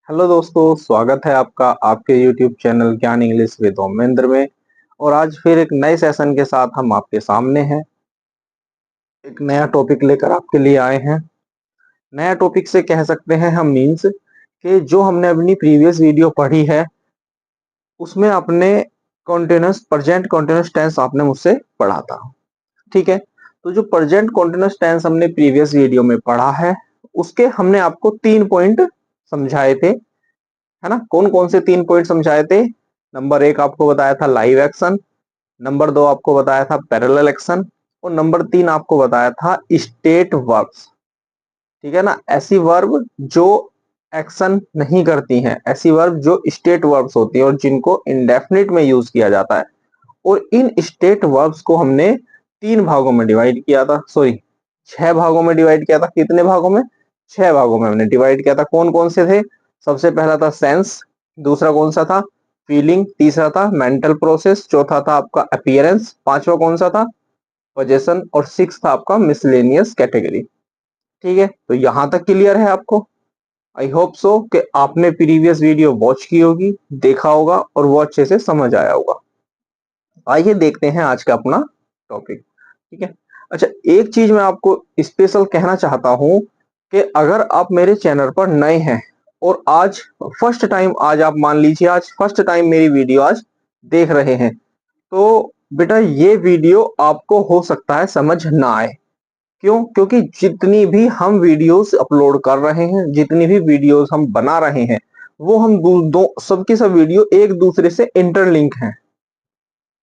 Hello दोस्तों, स्वागत है आपका आपके YouTube चैनल ज्ञान इंग्लिश विद ओमेंद्र में। और आज फिर एक नए सेशन के साथ हम आपके सामने हैं। एक नया टॉपिक लेकर आपके लिए आए हैं। नया टॉपिक से कह सकते हैं हम मीन्स कि जो हमने अपनी प्रीवियस वीडियो पढ़ी है उसमें अपने कॉन्टिन्यूस प्रेजेंट कॉन्टिन्यूस टेंस आपने मुझसे पढ़ा था। ठीक है, तो जो प्रेजेंट कॉन्टिन्यूस टेंस हमने प्रीवियस वीडियो में पढ़ा है उसके हमने आपको 3 पॉइंट समझाए थे, है ना। कौन कौन से 3 पॉइंट समझाए थे? नंबर 1 आपको बताया था लाइव एक्शन, नंबर 2 आपको बताया था पैरेलल एक्शन, और नंबर 3 आपको बताया था स्टेट वर्ब्स। ठीक है ना, ऐसी वर्ब जो एक्शन नहीं करती हैं, ऐसी वर्ब जो स्टेट वर्ब्स होती हैं और जिनको इंडेफिनिट में यूज किया जाता है। और इन स्टेट वर्ब्स को हमने 3 भागों में डिवाइड किया था, सॉरी 6 भागों में डिवाइड किया था। कितने भागों में? 6 भागों में हमने डिवाइड किया था। कौन कौन से थे? सबसे पहला था सेंस, दूसरा कौन सा था? फीलिंग, तीसरा था मेंटल प्रोसेस, चौथा था आपका अपीयरेंस, पांचवा कौन सा था? पोजेशन, और सिक्स था आपका मिसलेनियस कैटेगरी। ठीक है, तो यहां तक क्लियर है आपको? आई होप सो कि आपने प्रीवियस वीडियो वॉच की होगी, देखा होगा और वो अच्छे से समझ आया होगा। आइए देखते हैं आज का अपना टॉपिक। ठीक है, अच्छा एक चीज मैं आपको स्पेशल कहना चाहता हूं कि अगर आप मेरे चैनल पर नए हैं और आज फर्स्ट टाइम, आज आप मान लीजिए आज फर्स्ट टाइम मेरी वीडियो आज देख रहे हैं, तो बेटा ये वीडियो आपको हो सकता है समझ ना आए। क्यों? क्योंकि जितनी भी हम वीडियोस अपलोड कर रहे हैं, जितनी भी वीडियोस हम बना रहे हैं, वो हम दो सबकी सब वीडियो एक दूसरे से इंटरलिंक हैं,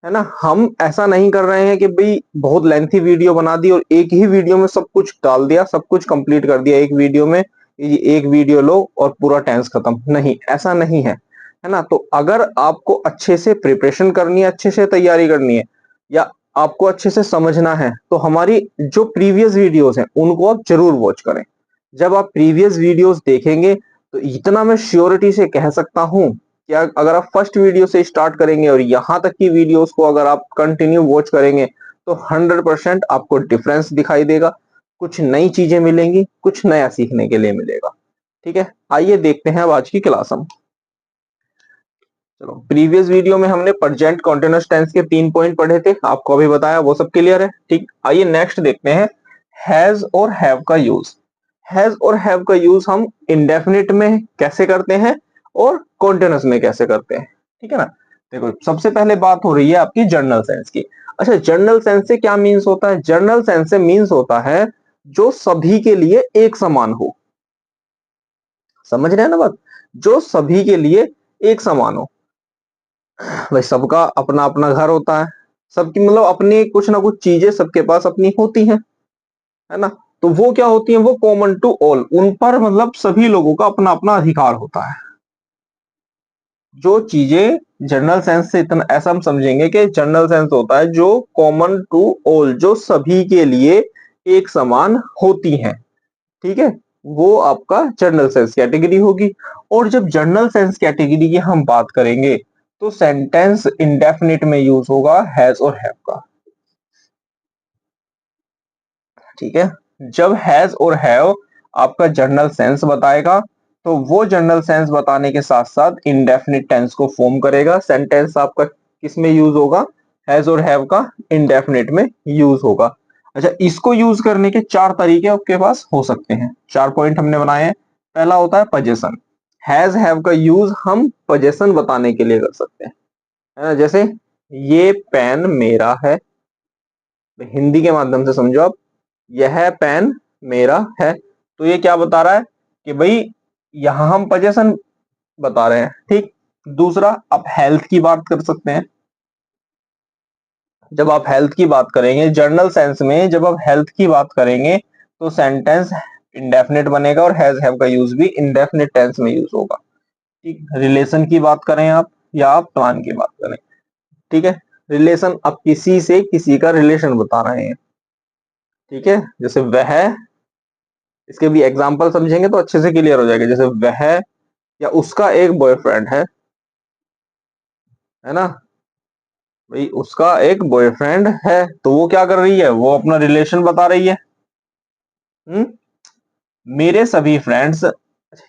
है ना। हम ऐसा नहीं कर रहे हैं कि भाई बहुत लेंथी वीडियो बना दी और एक ही वीडियो में सब कुछ डाल दिया, सब कुछ कंप्लीट कर दिया एक वीडियो में, ये एक वीडियो लो और पूरा टेंस खत्म। नहीं, ऐसा नहीं है, है ना। तो अगर आपको अच्छे से प्रिपरेशन करनी है, अच्छे से तैयारी करनी है, या आपको अच्छे से समझना है, तो हमारी जो प्रीवियस वीडियोस हैं उनको आप जरूर वॉच करें। जब आप प्रीवियस वीडियोस देखेंगे तो इतना मैं श्योरिटी से कह सकता हूं कि अगर आप फर्स्ट वीडियो से स्टार्ट करेंगे और यहां तक की वीडियोस को अगर आप कंटिन्यू वॉच करेंगे तो 100% आपको डिफरेंस दिखाई देगा। कुछ नई चीजें मिलेंगी, कुछ नया सीखने के लिए मिलेगा। ठीक है, आइए देखते हैं अब आज की क्लास हम। चलो, प्रीवियस वीडियो में हमने प्रेजेंट कॉन्टिन्यूअस टेंस के 3 पॉइंट पढ़े थे, आपको अभी बताया, वो सब क्लियर है। ठीक, आइए नेक्स्ट देखते हैं हैज और हैव का यूज। हैज और हैव का यूज हम इंडेफिनिट में कैसे करते हैं और कॉन्टिन्यूअस में कैसे करते हैं। ठीक है ना। देखो, सबसे पहले बात हो रही है आपकी जर्नल सेंस की। अच्छा, जर्नल सेंस से क्या मीन्स होता है? जर्नल सेंस से मीन्स होता है जो सभी के लिए एक समान हो। समझ रहे हैं ना बात? जो सभी के लिए एक समान हो। भाई सबका अपना अपना घर होता है, सबकी मतलब अपनी कुछ ना कुछ चीजें सबके पास अपनी होती हैं, है ना। तो वो क्या होती हैं? वो कॉमन टू ऑल, उन पर मतलब सभी लोगों का अपना अपना अधिकार होता है। जो चीजें जनरल सेंस से, इतना ऐसा हम समझेंगे कि जनरल सेंस होता है जो कॉमन टू ऑल, जो सभी के लिए एक समान होती हैं। ठीक है, वो आपका जनरल सेंस कैटेगरी होगी। और जब जनरल सेंस कैटेगरी की हम बात करेंगे तो सेंटेंस इंडेफिनिट में यूज होगा हैज और हैव का। ठीक है, जब हैज और हैव आपका जनरल सेंस बताएगा तो वो जनरल सेंस बताने के साथ साथ इंडेफिनिट टेंस को फॉर्म करेगा। सेंटेंस आपका किस में यूज होगा? हैज और हैव का इंडेफिनिट में यूज होगा। अच्छा, इसको यूज करने के 4 तरीके आपके पास हो सकते हैं। 4 पॉइंट हमने बनाए हैं। पहला होता है पोजेशन। हैज हैव का यूज हम पोजेशन बताने के लिए कर सकते हैं, है ना। जैसे ये पेन मेरा है, हिंदी के माध्यम से समझो आप, यह पेन मेरा है। तो ये क्या बता रहा है कि भाई यहां हम पोजेशन बता रहे हैं। ठीक, दूसरा आप हेल्थ की बात कर सकते हैं। जब आप हेल्थ की बात करेंगे जर्नल सेंस में, जब आप हेल्थ की बात करेंगे तो सेंटेंस इंडेफिनिट बनेगा और हैज हैव का यूज भी इंडेफिनिट टेंस में यूज होगा। ठीक, रिलेशन की बात करें आप या आप प्लान की बात करें। ठीक है, रिलेशन, आप किसी से किसी का रिलेशन बता रहे हैं। ठीक है, जैसे वह, इसके भी एग्जाम्पल समझेंगे तो अच्छे से क्लियर हो जाएगा। जैसे वह या उसका एक बॉयफ्रेंड है ना। भाई उसका एक बॉयफ्रेंड है तो वो क्या कर रही है? वो अपना रिलेशन बता रही है। हम्म, मेरे सभी फ्रेंड्स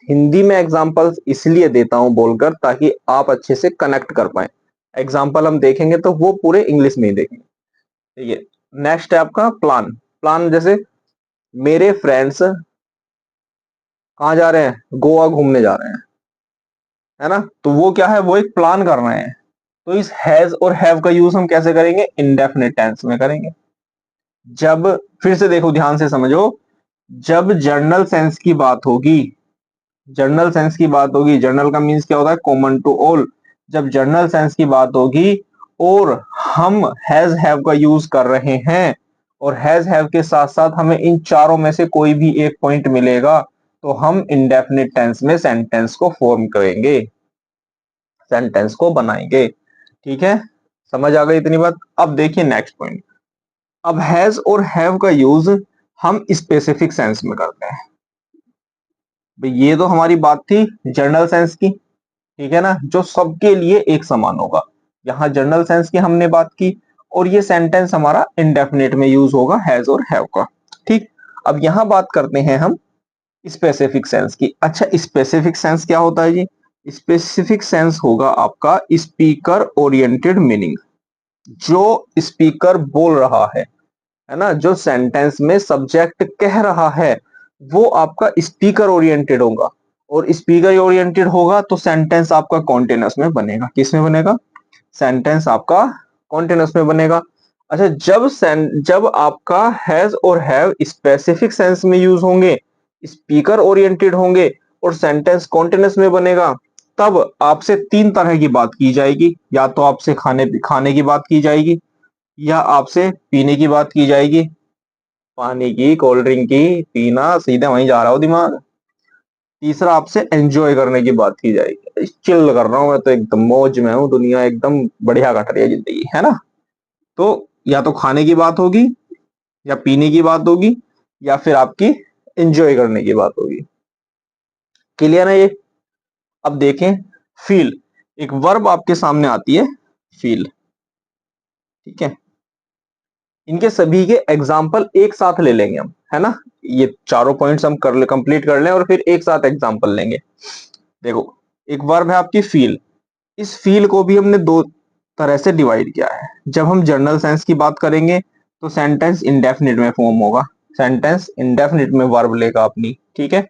हिंदी में एग्जांपल्स इसलिए देता हूं बोलकर ताकि आप अच्छे से कनेक्ट कर पाए। एग्जांपल हम देखेंगे तो वो पूरे इंग्लिश में ही देखेंगे। ठीक है, नेक्स्ट है आपका प्लान। प्लान जैसे मेरे फ्रेंड्स कहाँ जा रहे हैं, गोवा घूमने जा रहे हैं, है ना, तो वो क्या है, वो एक प्लान कर रहे हैं। तो इस हैज और हैव का यूज हम कैसे करेंगे, इंडेफिनिट टेंस में करेंगे। जब, फिर से देखो ध्यान से समझो, जब जर्नल सेंस की बात होगी, जर्नल सेंस की बात होगी, जर्नल का मीन्स क्या होता है, कॉमन टू ऑल। जब जर्नल सेंस की बात होगी और हम हैज हैव का यूज कर रहे हैं और हैज हैव के साथ साथ हमें इन चारों में से कोई भी एक पॉइंट मिलेगा, तो हम इंडेफिनिट टेंस में सेंटेंस को फॉर्म करेंगे, सेंटेंस को बनाएंगे। ठीक है, समझ आ गई इतनी बात। अब देखिए नेक्स्ट पॉइंट। अब हैज और हैव का यूज हम स्पेसिफिक सेंस में करते हैं। भाई ये तो हमारी बात थी जर्नल सेंस की, ठीक है ना, जो सबके लिए एक समान होगा। यहाँ जर्नल सेंस की हमने बात की और ये सेंटेंस हमारा इंडेफिनिट में यूज होगा हैज और हैव का। ठीक, अब यहाँ बात करते हैं हम स्पेसिफिक सेंस की। अच्छा, स्पेसिफिक सेंस क्या होता है जी, स्पेसिफिक सेंस होगा आपका स्पीकर ओरिएंटेड मीनिंग। जो स्पीकर बोल रहा है ना, जो सेंटेंस में सब्जेक्ट कह रहा है वो आपका स्पीकर ओरिएंटेड होगा, और स्पीकर ओरिएंटेड होगा तो सेंटेंस आपका कॉन्टिन्यूअस में बनेगा। किस में बनेगा, सेंटेंस आपका कॉन्टिन्यूअस में बनेगा। अच्छा, जब आपका हैज और हैव स्पेसिफिक सेंस में यूज होंगे, स्पीकर ओरिएंटेड होंगे और सेंटेंस कॉन्टिन्यूअस में बनेगा, तब आपसे तीन तरह की बात की जाएगी। या तो आपसे खाने खाने की बात की जाएगी, या आपसे पीने की बात की जाएगी, पानी की, कोल्ड ड्रिंक की, पीना, सीधे वहीं जा रहा हो दिमाग। तीसरा आपसे एंजॉय करने की बात की जाएगी, चिल कर रहा हूं मैं तो, एकदम मौज में हूँ, दुनिया एकदम बढ़िया कट रही है जिंदगी, है ना। तो या तो खाने की बात होगी, या पीने की बात होगी, या फिर आपकी एंजॉय करने की बात होगी। क्लियर है ये। अब देखें, फील, एक वर्ब आपके सामने आती है, फील। ठीक है, इनके सभी के एग्जाम्पल एक साथ ले लेंगे हम, है ना। ये चारों पॉइंट्स हम कर ले, कंप्लीट कर लें और फिर एक साथ एग्जाम्पल लेंगे। देखो, एक वर्ब है आपकी फील। इस फील को भी हमने दो तरह से डिवाइड किया है। जब हम जर्नल सेंस की बात करेंगे तो सेंटेंस इंडेफिनिट में फॉर्म होगा, सेंटेंस इंडेफिनिट में वर्ब लेगा अपनी। ठीक है,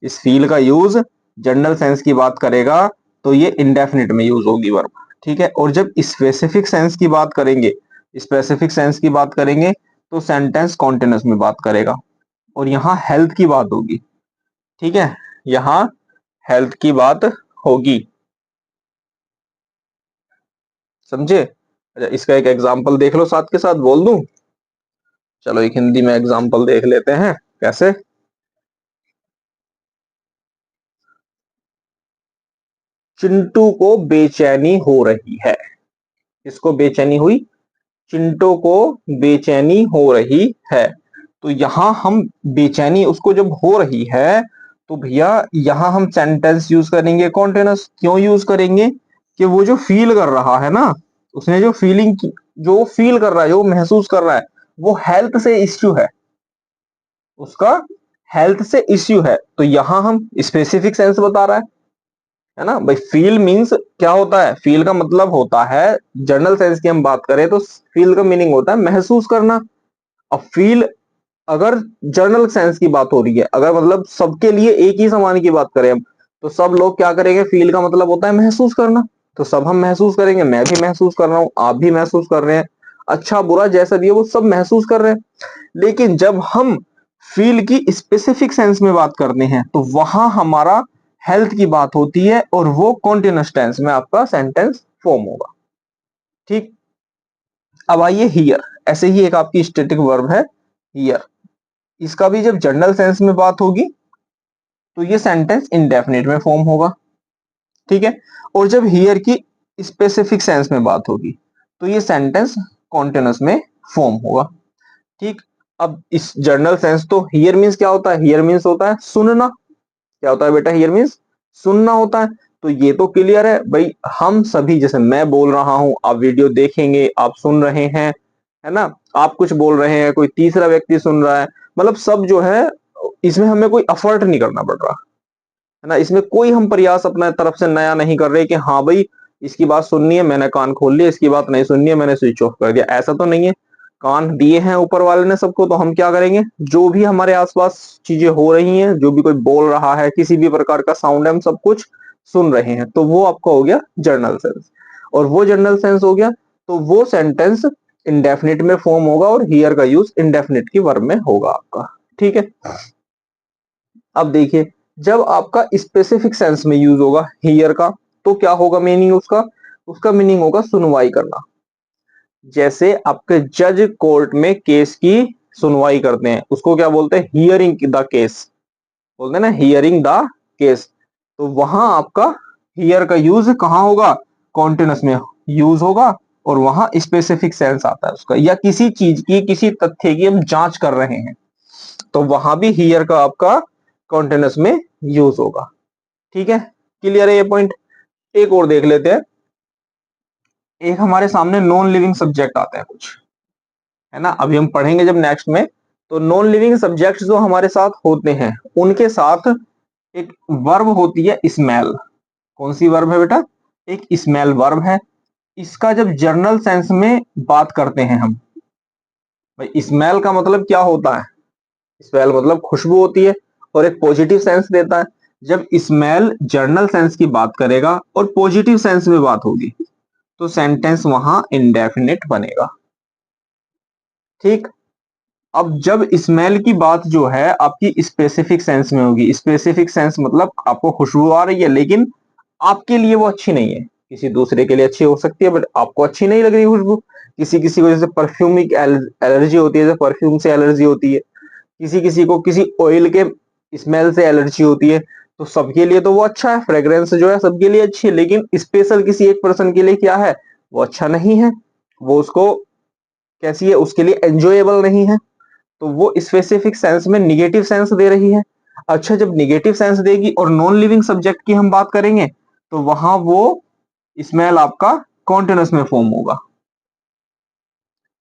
इस फील का यूज जर्नल सेंस की बात करेगा तो ये इंडेफिनिट में यूज होगी वर्ब। ठीक है, और जब स्पेसिफिक सेंस की बात करेंगे, स्पेसिफिक सेंस की बात करेंगे तो सेंटेंस कॉन्टिन्यूअस में बात करेगा, और यहाँ हेल्थ की बात होगी। ठीक है, यहाँ हेल्थ की बात होगी, समझे। अच्छा, इसका एक एग्जांपल देख लो, साथ के साथ बोल दूं। चलो एक हिंदी में एग्जांपल देख लेते हैं, कैसे। चिंटू को बेचैनी हो रही है। किसको बेचैनी हुई, चिंटू को बेचैनी हो रही है। तो यहां हम बेचैनी उसको जब हो रही है तो भैया यहां हम सेंटेंस यूज करेंगे कॉन्टिन्यूअस। क्यों यूज करेंगे, कि वो जो फील कर रहा है ना, उसने जो फीलिंग, जो फील कर रहा है, जो महसूस कर रहा है, वो हेल्थ से इश्यू है, उसका हेल्थ से इश्यू है। तो यहां हम स्पेसिफिक सेंस बता रहा है ना भाई। फील मींस क्या होता है, फील का मतलब होता है, जर्नल सेंस की हम बात करें तो फील का मीनिंग होता है महसूस करना। अब फील, अगर जर्नल सेंस की बात हो रही है, अगर मतलब सबके लिए एक ही समान की बात करें हम, तो सब लोग क्या करेंगे, फील का मतलब होता है महसूस करना। तो सब हम महसूस करेंगे, मैं भी महसूस कर रहा हूं, आप भी महसूस कर रहे हैं, अच्छा बुरा जैसा भी है वो सब महसूस कर रहे हैं। लेकिन जब हम फील की स्पेसिफिक सेंस में बात करते हैं तो वहां हमारा हेल्थ की बात होती है, और वो कॉन्टिन्यूअस टेंस में आपका सेंटेंस फॉर्म होगा। ठीक, अब आइए हियर। ऐसे ही एक आपकी स्टैटिक वर्ब है हियर। इसका भी जब जनरल सेंस में बात होगी तो ये सेंटेंस इंडेफिनिट में फॉर्म होगा। ठीक है, और जब हियर की स्पेसिफिक सेंस में बात होगी तो ये सेंटेंस कॉन्टिन्यूअस में फॉर्म होगा। ठीक, अब इस जर्नल सेंस, तो हियर मींस क्या होता है, हियर मींस होता है सुनना। क्या होता है बेटा, हियर मींस सुनना होता है। तो ये तो क्लियर है भाई, हम सभी, जैसे मैं बोल रहा हूं, आप वीडियो देखेंगे, आप सुन रहे हैं, है ना, आप कुछ बोल रहे हैं, कोई तीसरा व्यक्ति सुन रहा है, मतलब सब जो है, इसमें हमें कोई एफर्ट नहीं करना पड़ रहा। है ना। इसमें कोई हम प्रयास अपने तरफ से नया नहीं कर रहे कि हाँ भाई इसकी बात सुननी है मैंने कान खोल लिया, इसकी बात नहीं सुननी है मैंने स्विच ऑफ कर दिया, ऐसा तो नहीं है। कान दिए हैं ऊपर वाले ने सबको, तो हम क्या करेंगे, जो भी हमारे आसपास चीजें हो रही हैं, जो भी कोई बोल रहा है, किसी भी प्रकार का साउंड है, हम सब कुछ सुन रहे हैं, तो वो आपका हो गया जर्नल सेंस। और वो जर्नल सेंस हो गया तो वो सेंटेंस इंडेफिनिट में फॉर्म होगा और हियर का यूज इंडेफिनिट की वर्ब में होगा आपका। ठीक है। अब देखिए, जब आपका स्पेसिफिक सेंस में यूज होगा हियर का, तो क्या होगा मीनिंग उसका, उसका मीनिंग होगा सुनवाई करना। जैसे आपके जज कोर्ट में केस की सुनवाई करते हैं, उसको क्या बोलते हैं, हियरिंग द केस बोलते हैं ना, हियरिंग द केस। तो वहां आपका हियर का यूज कहां होगा, कॉन्टिन्यूस में यूज होगा, और वहां स्पेसिफिक सेंस आता है उसका, या किसी चीज की किसी तथ्य की हम जांच कर रहे हैं, तो वहां भी हियर का आपका कॉन्टिन्यूस में यूज होगा। ठीक है, क्लियर है ये पॉइंट। एक और देख लेते हैं। एक हमारे सामने नॉन लिविंग सब्जेक्ट आते हैं कुछ, है ना, अभी हम पढ़ेंगे जब नेक्स्ट में। तो नॉन लिविंग सब्जेक्ट्स जो हमारे साथ होते हैं उनके साथ एक वर्ब होती है स्मेल। कौन सी वर्ब है बेटा, एक स्मेल वर्ब है। इसका जब जर्नल सेंस में बात करते हैं हम, भाई स्मेल का मतलब क्या होता है, स्मेल मतलब खुशबू होती है और एक पॉजिटिव सेंस देता है। जब स्मेल जर्नल सेंस की बात करेगा और पॉजिटिव सेंस में बात होगी, तो सेंटेंस वहां इंडेफिनिट बनेगा। ठीक। अब जब स्मेल की बात जो है आपकी स्पेसिफिक सेंस में होगी, स्पेसिफिक सेंस मतलब आपको खुशबू आ रही है लेकिन आपके लिए वो अच्छी नहीं है, किसी दूसरे के लिए अच्छी हो सकती है बट आपको अच्छी नहीं लग रही खुशबू। किसी किसी को जैसे परफ्यूमिक एलर्जी होती है, जैसे परफ्यूम से एलर्जी होती है, किसी किसी को किसी ऑयल के स्मेल से एलर्जी होती है। तो सबके लिए तो वो अच्छा है, फ्रेग्रेंस जो है सबके लिए अच्छी है, लेकिन स्पेशल किसी एक पर्सन के लिए क्या है, वो अच्छा नहीं है, वो उसको कैसी है, उसके लिए एंजॉयबल नहीं है। तो वो स्पेसिफिक सेंस में निगेटिव सेंस दे रही है। अच्छा, जब निगेटिव सेंस देगी और नॉन लिविंग सब्जेक्ट की हम बात करेंगे, तो वहां वो स्मेल आपका कॉन्टिन्यूस में फॉर्म होगा।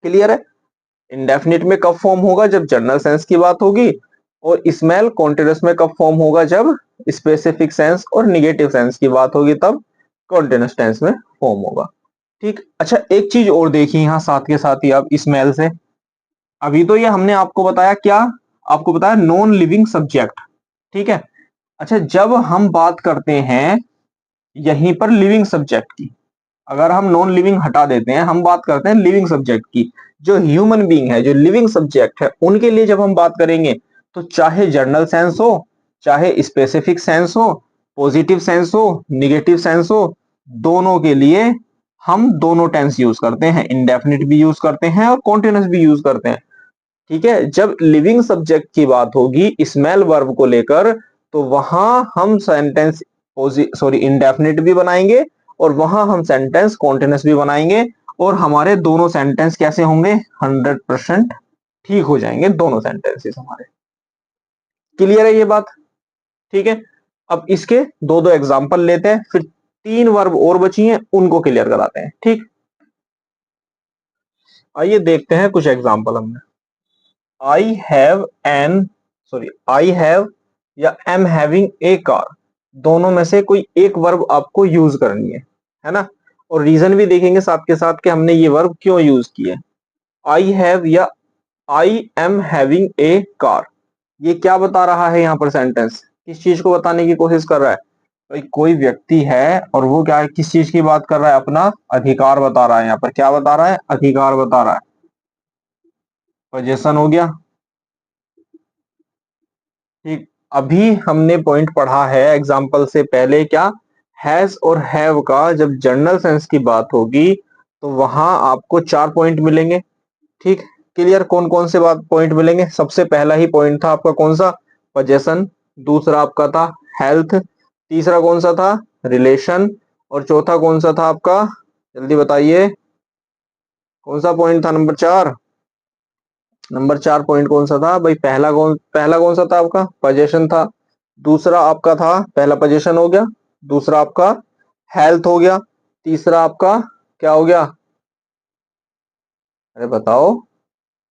क्लियर है। इंडेफिनिट में कब फॉर्म होगा, जब जनरल सेंस की बात होगी, और स्मेल कॉन्टिन्यूस में कब फॉर्म होगा, जब स्पेसिफिक सेंस और निगेटिव सेंस की बात होगी, तब कॉन्टिन्यूस टेंस में फॉर्म होगा। ठीक। अच्छा, एक चीज और देखिए यहां साथ के साथ ही आप स्मेल से, अभी तो ये हमने आपको बताया क्या, आपको बताया नॉन लिविंग सब्जेक्ट। ठीक है। अच्छा, जब हम बात करते हैं यहीं पर लिविंग सब्जेक्ट की, अगर हम नॉन लिविंग हटा देते हैं, हम बात करते हैं लिविंग सब्जेक्ट की, जो ह्यूमन बीइंग है, जो लिविंग सब्जेक्ट है, उनके लिए जब हम बात करेंगे, तो चाहे जर्नल सेंस हो, चाहे स्पेसिफिक सेंस हो, पॉजिटिव सेंस हो, निगेटिव सेंस हो, दोनों के लिए हम दोनों टेंस यूज करते हैं, इंडेफिनिट भी यूज करते हैं और कॉन्टिन्यूस भी यूज करते हैं। ठीक है। जब लिविंग सब्जेक्ट की बात होगी स्मेल वर्ब को लेकर, तो वहां हम सेंटेंस सॉरी इंडेफिनिट भी बनाएंगे और वहां हम सेंटेंस कॉन्टिन्यूस भी बनाएंगे, और हमारे दोनों सेंटेंस कैसे होंगे, 100% ठीक हो जाएंगे दोनों सेंटेंसेस हमारे। क्लियर है ये बात। ठीक है। अब इसके दो दो एग्जांपल लेते हैं, फिर तीन वर्ब और बची हैं उनको क्लियर कराते हैं। ठीक। आइए देखते हैं कुछ एग्जांपल हमने। I have an sorry I have या एम हैविंग ए कार, दोनों में से कोई एक वर्ब आपको यूज करनी है ना। और रीजन भी देखेंगे साथ के साथ कि हमने ये वर्ब क्यों यूज किए। आई हैव या I am having a car, ये क्या बता रहा है यहाँ पर, सेंटेंस किस चीज को बताने की कोशिश कर रहा है, भाई कोई व्यक्ति है और वो क्या है, किस चीज की बात कर रहा है, अपना अधिकार बता रहा है। यहाँ पर क्या बता रहा है, अधिकार बता रहा है। पोजीशन हो गया। ठीक। अभी हमने पॉइंट पढ़ा है एग्जाम्पल से पहले क्या, हैज और हैव का जब जनरल सेंस की बात होगी, तो वहां आपको 4 पॉइंट मिलेंगे। ठीक। क्लियर, कौन कौन से बात पॉइंट मिलेंगे, सबसे पहला ही पॉइंट था आपका कौन सा, पोजेशन। दूसरा आपका था हेल्थ। तीसरा कौन सा था, रिलेशन। और चौथा कौन सा था आपका, जल्दी बताइए, कौन सा पॉइंट था नंबर 4, नंबर 4 पॉइंट कौन सा था भाई, पहला कौन सा था आपका, पोजेशन था। दूसरा आपका था, पहला पोजेशन हो गया, दूसरा आपका हेल्थ हो गया, तीसरा आपका क्या हो गया, अरे बताओ,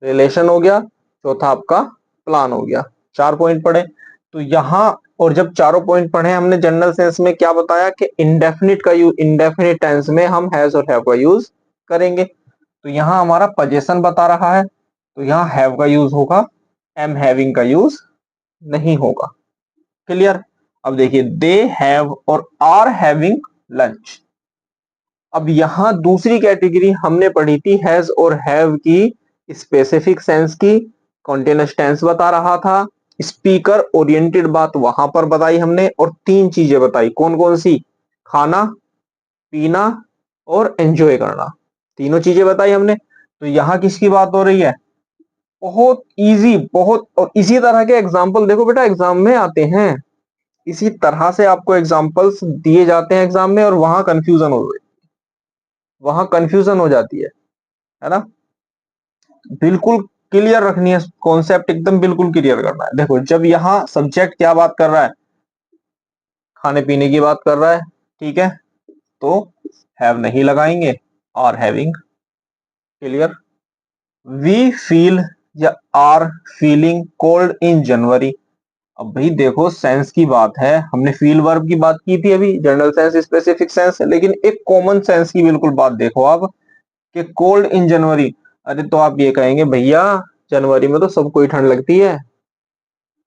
रिलेशन हो गया, चौथा आपका प्लान हो गया। 4 पॉइंट पड़े। तो यहां और जब चारों पॉइंट पढ़े हमने जनरल सेंस में, क्या बताया कि इंडेफिनिट का यूज, इंडेफिनिट टेंस में हम हैज और हैव का यूज करेंगे। तो यहाँ हमारा पोजीशन बता रहा है, तो यहाँ हैव का यूज होगा, एम हैविंग का यूज नहीं होगा। क्लियर। अब देखिए, दे हैव और आर हैविंग लंच। अब यहां दूसरी कैटेगरी हमने पढ़ी थी हैज और हैव की, स्पेसिफिक सेंस की, कॉन्टिन्यूअस टेंस बता रहा था, स्पीकर ओरिएंटेड बात वहां पर बताई हमने, और तीन चीजें बताई। कौन कौन सी? खाना, पीना और एंजॉय करना, तीनों चीजें बताई हमने। तो यहां किसकी बात हो रही है? बहुत इजी, बहुत। और इसी तरह के एग्जाम्पल देखो बेटा एग्जाम में आते हैं, इसी तरह से आपको एग्जाम्पल्स दिए जाते हैं एग्जाम में, और वहां कंफ्यूजन हो जाती है ना। बिल्कुल क्लियर रखनी है कॉन्सेप्ट, एकदम बिल्कुल क्लियर करना है। देखो, जब यहाँ सब्जेक्ट क्या बात कर रहा है? खाने पीने की बात कर रहा है, ठीक है, तो हैव नहीं लगाएंगे, are having. Clear. We feel या are feeling cold in January. अब भाई देखो, सेंस की बात है, हमने फील वर्ब की बात की थी अभी, जनरल सेंस, स्पेसिफिक सेंस, लेकिन एक कॉमन सेंस की बिल्कुल बात देखो आप, कि कोल्ड इन जनवरी। अरे तो आप ये कहेंगे भैया जनवरी में तो सबको ही ठंड लगती है।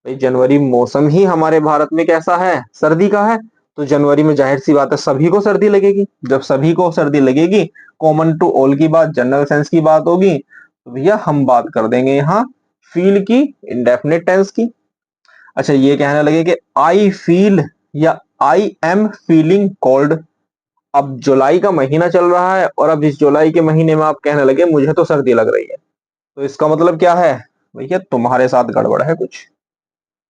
भाई जनवरी मौसम ही हमारे भारत में कैसा है? सर्दी का है। तो जनवरी में जाहिर सी बात है सभी को सर्दी लगेगी। जब सभी को सर्दी लगेगी, कॉमन टू ऑल की बात, जनरल सेंस की बात होगी, तो भैया हम बात कर देंगे यहाँ फील की, इंडेफिनिट टेंस की। अच्छा, ये कहने लगे कि आई फील या आई एम फीलिंग कोल्ड। अब जुलाई का महीना चल रहा है, और अब इस जुलाई के महीने में आप कहने लगे मुझे तो सर्दी लग रही है, तो इसका मतलब क्या है? भैया तुम्हारे साथ गड़बड़ है कुछ।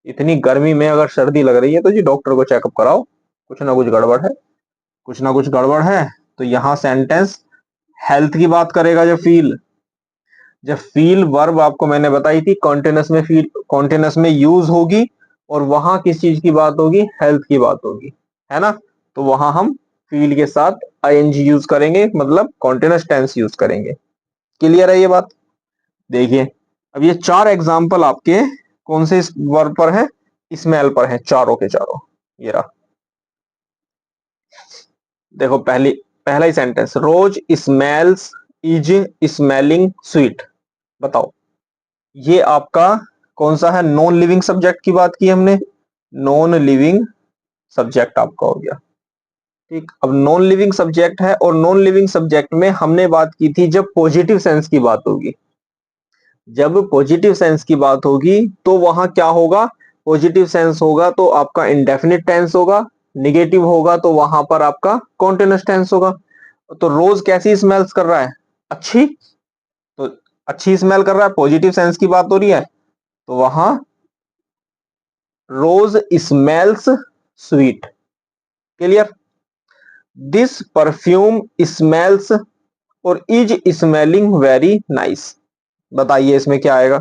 इतनी गर्मी में अगर सर्दी लग रही है तो जी डॉक्टर को चेकअप कराओ, कुछ ना कुछ गड़बड़ है, कुछ ना कुछ गड़बड़ है। तो यहां सेंटेंस हेल्थ की बात करेगा। जब फील वर्ब आपको मैंने बताई थी, कॉन्टिन्यूअस में फील, कॉन्टिन्यूअस में यूज होगी, और वहां किस चीज की बात होगी? हेल्थ की बात होगी, है ना। तो वहां हम फील के साथ आईएनजी यूज करेंगे, मतलब कॉन्टिन्यूअस टेंस यूज करेंगे। क्लियर है ये बात? देखिए, अब ये चार एग्जाम्पल आपके कौन से वर्ब पर है? स्मेल पर है, चारों के चारों। ये रहा, देखो पहला ही sentence, rose smells is smelling sweet. बताओ, ये आपका कौन सा है? नॉन लिविंग सब्जेक्ट की बात की हमने, नॉन लिविंग सब्जेक्ट आपका हो गया। ठीक, अब नॉन लिविंग सब्जेक्ट है, और नॉन लिविंग सब्जेक्ट में हमने बात की थी जब पॉजिटिव सेंस की बात होगी, जब पॉजिटिव सेंस की बात होगी तो वहां क्या होगा? पॉजिटिव सेंस होगा तो आपका इंडेफिनिट टेंस होगा, निगेटिव होगा तो वहां पर आपका कॉन्टिन्यूअस टेंस होगा। तो रोज कैसी स्मेल्स कर रहा है? अच्छी। तो अच्छी स्मेल कर रहा है, पॉजिटिव सेंस की बात हो रही है, तो वहां rose smells sweet. Clear. This perfume smells or is smelling very nice. बताइए इसमें क्या आएगा?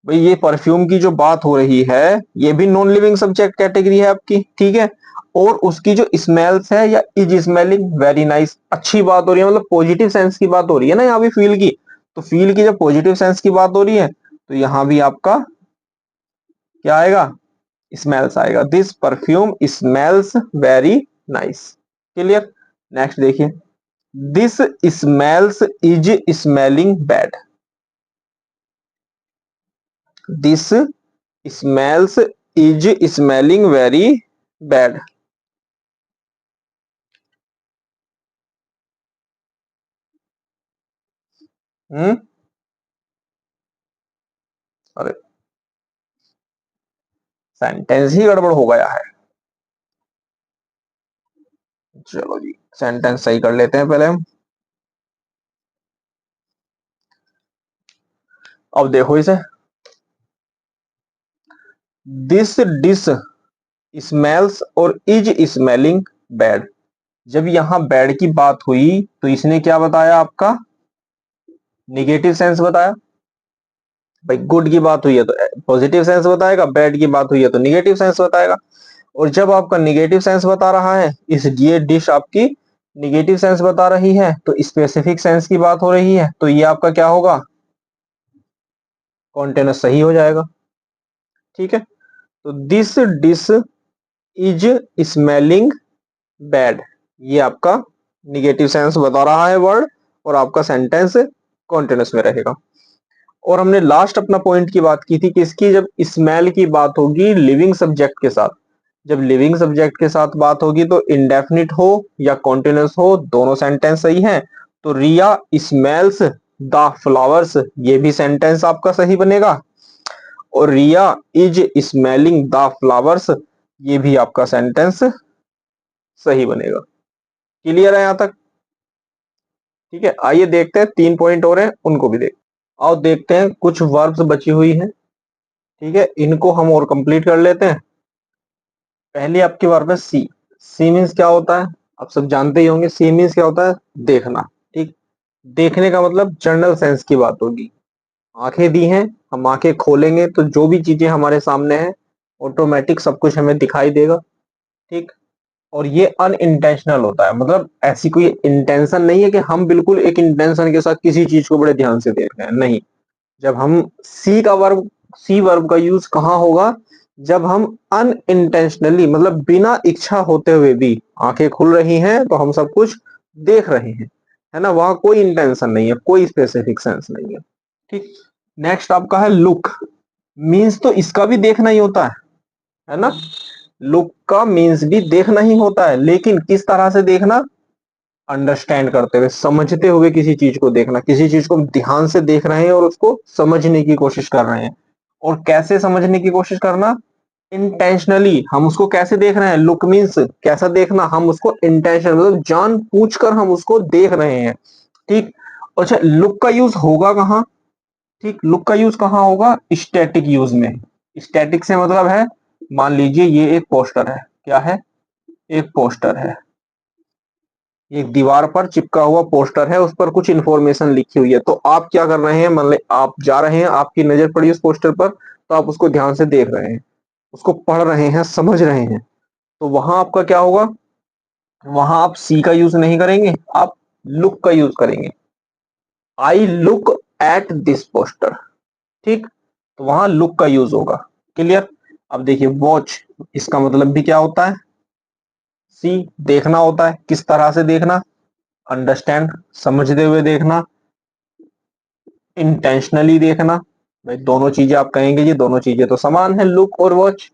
भाई ये परफ्यूम की जो बात हो रही है, ये भी नॉन लिविंग सब्जेक्ट कैटेगरी है आपकी, ठीक है, और उसकी जो स्मेल्स है या इज स्मेलिंग वेरी नाइस, अच्छी बात हो रही है, मतलब पॉजिटिव सेंस की बात हो रही है ना यहाँ भी फील की। तो फील की जब पॉजिटिव सेंस की बात हो रही है, तो यहां भी आपका क्या आएगा? स्मेल्स आएगा। This perfume smells very nice. Clear. Next देखिए, this smells is smelling bad. This smells is smelling very bad. Hmm. अरे सेंटेंस ही गड़बड़ हो गया है। चलो जी, सेंटेंस सही कर लेते हैं पहले हम। अब देखो इसे, this dish smells or is smelling bad. जब यहां बैड की बात हुई तो इसने क्या बताया? आपका निगेटिव सेंस बताया। भाई गुड की बात हुई है तो पॉजिटिव सेंस बताएगा, बैड की बात हुई है तो निगेटिव सेंस बताएगा। और जब आपका निगेटिव सेंस बता रहा है, इस ये डिश आपकी निगेटिव सेंस बता रही है, तो स्पेसिफिक सेंस की बात हो रही है, तो ये आपका क्या होगा? कॉन्टेनस सही हो जाएगा। ठीक है। तो this dish is smelling bad, ये आपका निगेटिव सेंस बता रहा है वर्ड, और आपका सेंटेंस कॉन्टिन्यूस में रहेगा। और हमने लास्ट अपना पॉइंट की बात की थी कि इसकी जब स्मेल की बात होगी लिविंग सब्जेक्ट के साथ, जब लिविंग सब्जेक्ट के साथ बात होगी तो इंडेफिनिट हो या कॉन्टिन्यूस हो, दोनों सेंटेंस सही है। तो रिया स्मेल्स द फ्लावर्स, ये भी सेंटेंस आपका सही बनेगा। और रिया इज स्मेलिंग द फ्लावर्स, ये भी आपका सेंटेंस सही बनेगा। क्लियर है यहां तक? ठीक है, आइए देखते हैं 3 पॉइंट और हैं, उनको भी देख। आओ देखते हैं, कुछ वर्ब्स बची हुई हैं। ठीक है, इनको हम और कंप्लीट कर लेते हैं। पहली आपकी वर्ब है सी। सी मीन्स क्या होता है, आप सब जानते ही होंगे। सी मीन्स क्या होता है, देखना। ठीक, देखने का मतलब जनरल सेंस की बात होगी। आंखें दी हैं, हम आंखें खोलेंगे तो जो भी चीजें हमारे सामने हैं ऑटोमेटिक सब कुछ हमें दिखाई देगा। ठीक, और ये अनइंटेंशनल होता है, मतलब ऐसी कोई इंटेंशन नहीं है कि हम बिल्कुल एक इंटेंशन के साथ किसी चीज को बड़े ध्यान से देख रहे हैं, नहीं। जब हम सी वर्ब का यूज कहाँ होगा, जब हम अनइंटेंशनली, मतलब बिना इच्छा होते हुए भी आंखें खुल रही हैं तो हम सब कुछ देख रहे हैं, है ना, वहां कोई इंटेंशन नहीं है, कोई स्पेसिफिक सेंस नहीं है। ठीक, नेक्स्ट आपका है लुक। मीन्स तो इसका भी देखना ही होता है ना। लुक का मीन्स भी देखना ही होता है, लेकिन किस तरह से देखना, अंडरस्टैंड करते हुए, समझते हुए किसी चीज को देखना, किसी चीज को ध्यान से देख रहे हैं और उसको समझने की कोशिश कर रहे हैं। और कैसे समझने की कोशिश करना, इंटेंशनली। हम उसको कैसे देख रहे हैं, लुक मीन्स कैसा देखना, हम उसको इंटेंशन मतलब जान पूछ कर हम उसको देख रहे हैं। ठीक, अच्छा लुक का यूज होगा कहाँ, ठीक, लुक का यूज कहाँ होगा, स्टैटिक यूज में। स्टैटिक से मतलब है, मान लीजिए ये एक पोस्टर है, क्या है, एक पोस्टर है, एक दीवार पर चिपका हुआ पोस्टर है, उस पर कुछ इंफॉर्मेशन लिखी हुई है। तो आप क्या कर रहे हैं, मान ली आप जा रहे हैं, आपकी नजर पड़ी उस पोस्टर पर, तो आप उसको ध्यान से देख रहे हैं, उसको पढ़ रहे हैं, समझ रहे हैं। तो वहां आपका क्या होगा, वहां आप सी का यूज नहीं करेंगे, आप लुक का यूज करेंगे। I look at this poster. ठीक, तो वहां लुक का यूज होगा। क्लियर? अब देखिए वॉच, इसका मतलब भी क्या होता है, सी, देखना होता है। किस तरह से देखना, अंडरस्टैंड, समझते हुए देखना, इंटेंशनली देखना। भाई दोनों चीजें आप कहेंगे, ये दोनों चीजें तो समान है, लुक और वॉच।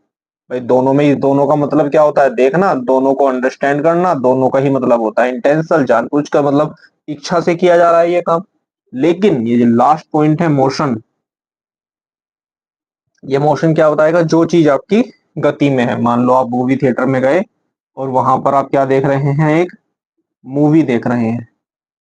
भाई दोनों में, दोनों का मतलब क्या होता है, देखना, दोनों को अंडरस्टैंड करना, दोनों का ही मतलब होता है इंटेंशनल, जानबूझ कर, मतलब इच्छा से किया जा रहा है ये काम। लेकिन ये जो लास्ट पॉइंट है मोशन, ये मोशन क्या बताएगा, जो चीज आपकी गति में है। मान लो आप मूवी थिएटर में गए और वहां पर आप क्या देख रहे हैं, एक मूवी देख रहे हैं।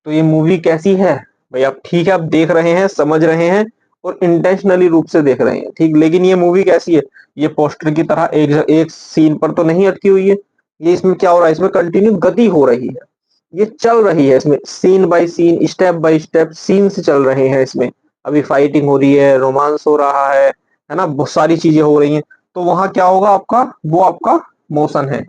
तो ये मूवी कैसी है, भाई आप ठीक है, आप देख रहे हैं, समझ रहे हैं और इंटेंशनली रूप से देख रहे हैं। ठीक, लेकिन ये मूवी कैसी है, ये पोस्टर की तरह एक एक सीन पर तो नहीं अटकी हुई है। ये इसमें क्या हो रहा है, इसमें कंटिन्यू गति हो रही है, ये चल रही है, इसमें scene by scene, step by step scenes चल रहे हैं इसमें। अभी फाइटिंग हो रही है, रोमांस हो रहा है ना, बहुत सारी चीजें हो रही हैं। तो वहां क्या होगा आपका, वो आपका मोशन है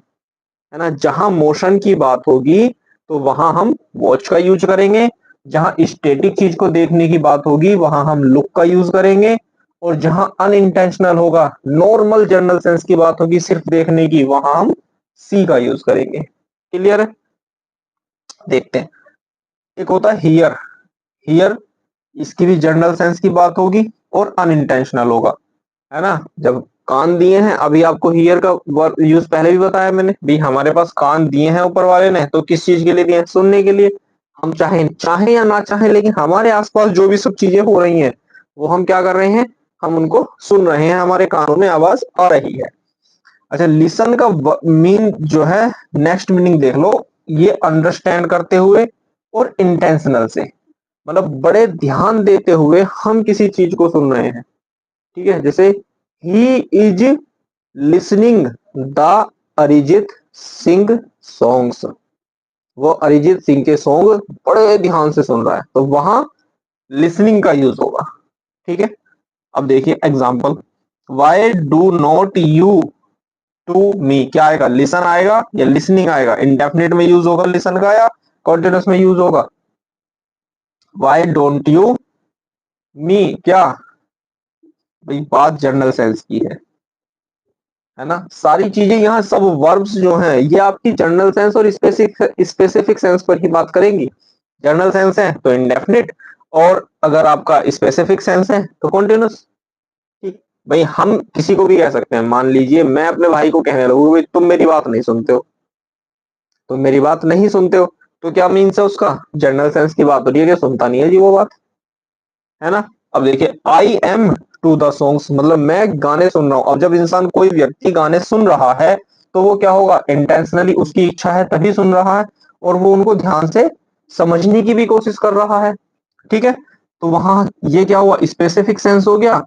ना। जहां मोशन की बात होगी तो वहां हम वॉच का यूज करेंगे, जहां स्टैटिक चीज को देखने की बात होगी वहां हम लुक का यूज करेंगे, और जहां अनइंटेंशनल होगा, नॉर्मल जनरल सेंस की बात होगी सिर्फ देखने की, वहां हम सी का यूज करेंगे। क्लियर है? देखते हैं, एक होता है हियर। हियर, इसकी भी जनरल सेंस की बात होगी और अनइंटेंशनल होगा, है ना। जब कान दिए हैं, अभी आपको हियर का यूज पहले भी बताया मैंने, भी हमारे पास कान दिए हैं ऊपर वाले ने, तो किस चीज के लिए दिए हैं, सुनने के लिए। हम चाहे चाहे या ना चाहे, लेकिन हमारे आसपास जो भी सब चीजें हो रही हैं वो हम क्या कर रहे हैं, हम उनको सुन रहे हैं, हमारे कानों में आवाज आ रही है। अच्छा, लिसन का मीन जो है, नेक्स्ट मीनिंग देख लो, ये अंडरस्टैंड करते हुए और इंटेंशनल से, मतलब बड़े ध्यान देते हुए हम किसी चीज को सुन रहे हैं। ठीक है, जैसे he is listening the Arijit Singh songs, वो अरिजीत सिंह के सॉन्ग बड़े ध्यान से सुन रहा है, तो वहां लिसनिंग का यूज होगा। ठीक है, अब देखिए example, why do not you to me, क्या आएगा, लिसन आएगा या लिसनिंग आएगा, इंडेफिनिट में यूज होगा लिसन का या कॉन्टिन्यूस में यूज होगा। वाई डोंट यू मी, क्या भाई, बात जनरल सेंस की है। है ना। सारी चीजें यहाँ सब वर्ब्स जो हैं ये आपकी जनरल सेंस और स्पेसिफिक सेंस पर ही बात करेंगी। जनरल सेंस है तो इंडेफिनिट, और अगर आपका स्पेसिफिक सेंस है तो कॉन्टिन्यूस। ठीक भाई, हम किसी को भी कह सकते हैं, मान लीजिए मैं अपने भाई को कहने लगूं भाई तुम मेरी बात नहीं सुनते हो, तुम मेरी बात नहीं सुनते हो, तो क्या मीन्स है उसका? जनरल सेंस की बात हो रही है कि सुनता नहीं है जी वो बात, है ना। अब देखिए I am to the songs, मतलब मैं गाने सुन रहा हूं। अब जब इंसान कोई व्यक्ति गाने सुन रहा है तो वो क्या होगा? इंटेंशनली उसकी इच्छा है तभी सुन रहा है, और वो उनको ध्यान से समझने की भी कोशिश कर रहा है। ठीक है, तो वहां ये क्या हुआ? स्पेसिफिक सेंस हो गया।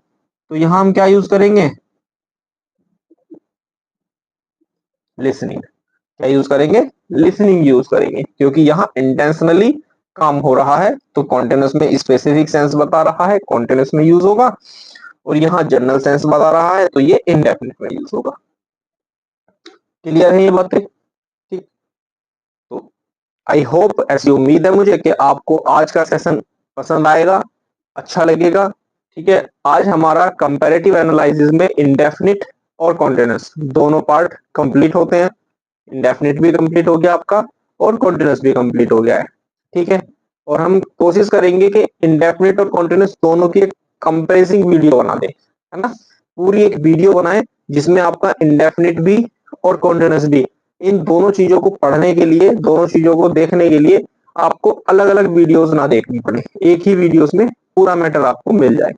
तो यहां हम क्या यूज करेंगे? लिसनिंग। क्या यूज करेंगे? लिसनिंग यूज करेंगे, क्योंकि यहाँ इंटेंशनली काम हो रहा है। तो कॉन्टिन्यूस में स्पेसिफिक सेंस बता रहा है, कॉन्टिन्यूस में यूज होगा, और यहाँ जनरल सेंस बता रहा है तो ये इंडेफिनिट में यूज होगा। क्लियर है ये बातें? ठीक, तो आई होप, ऐसी उम्मीद है मुझे कि आपको आज का सेशन पसंद आएगा, अच्छा लगेगा। ठीक है, आज हमारा कंपैरेटिव एनालिसिस में इंडेफिनिट और कॉन्टिन्यूस दोनों पार्ट कंप्लीट होते हैं। इंडेफिनिट भी कंप्लीट हो गया आपका, और कॉन्टिन्यूस भी कंप्लीट हो गया है। ठीक है, और हम कोशिश करेंगे कि इंडेफिनिट और कॉन्टिन्यूस दोनों की एक कंपेरिजन वीडियो बना दें, है ना। पूरी एक वीडियो बनाएं जिसमें आपका इंडेफिनिट भी और कॉन्टिन्यूस भी, इन दोनों चीजों को पढ़ने के लिए, दोनों चीजों को देखने के लिए आपको अलग अलग वीडियोस ना देखनी पड़े, एक ही वीडियोस में पूरा मैटर आपको मिल जाए।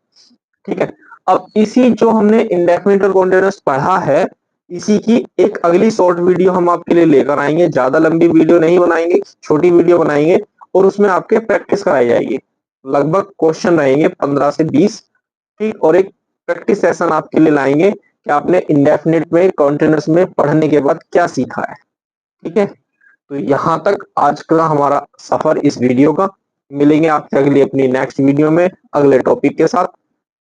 ठीक है, अब इसी जो हमने इंडेफिनिट और कॉन्टिन्यूस पढ़ा है, इसी की एक अगली शॉर्ट वीडियो हम आपके लिए लेकर आएंगे। ज्यादा लंबी वीडियो नहीं बनाएंगे, छोटी वीडियो बनाएंगे, और उसमें आपके प्रैक्टिस कराई जाएगी। लगभग क्वेश्चन रहेंगे 15 से 20। ठीक, और एक प्रैक्टिस सेशन आपके लिए लाएंगे कि आपने इंडेफिनिट में, कॉन्टिन्यूस में पढ़ने के बाद क्या सीखा है। ठीक है, तो यहां तक आज का हमारा सफर इस वीडियो का। मिलेंगे आपसे अगली अपनी नेक्स्ट वीडियो में अगले टॉपिक के साथ।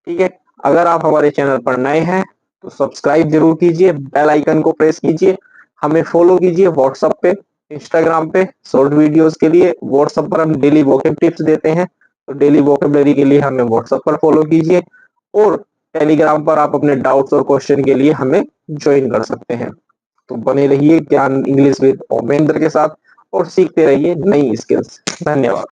ठीक है, अगर आप हमारे चैनल पर नए हैं तो सब्सक्राइब जरूर कीजिए, बेल आइकन को प्रेस कीजिए, हमें फॉलो कीजिए व्हाट्सएप पे, इंस्टाग्राम पे शॉर्ट वीडियोस के लिए। व्हाट्सएप पर हम डेली वोकैब टिप्स देते हैं, तो डेली वोकैबलरी के लिए हमें व्हाट्सएप पर फॉलो कीजिए, और टेलीग्राम पर आप अपने डाउट्स और क्वेश्चन के लिए हमें ज्वाइन कर सकते हैं। तो बने रहिए ज्ञान इंग्लिश विद ओमेंद्र के साथ, और सीखते रहिए नई स्किल्स। धन्यवाद।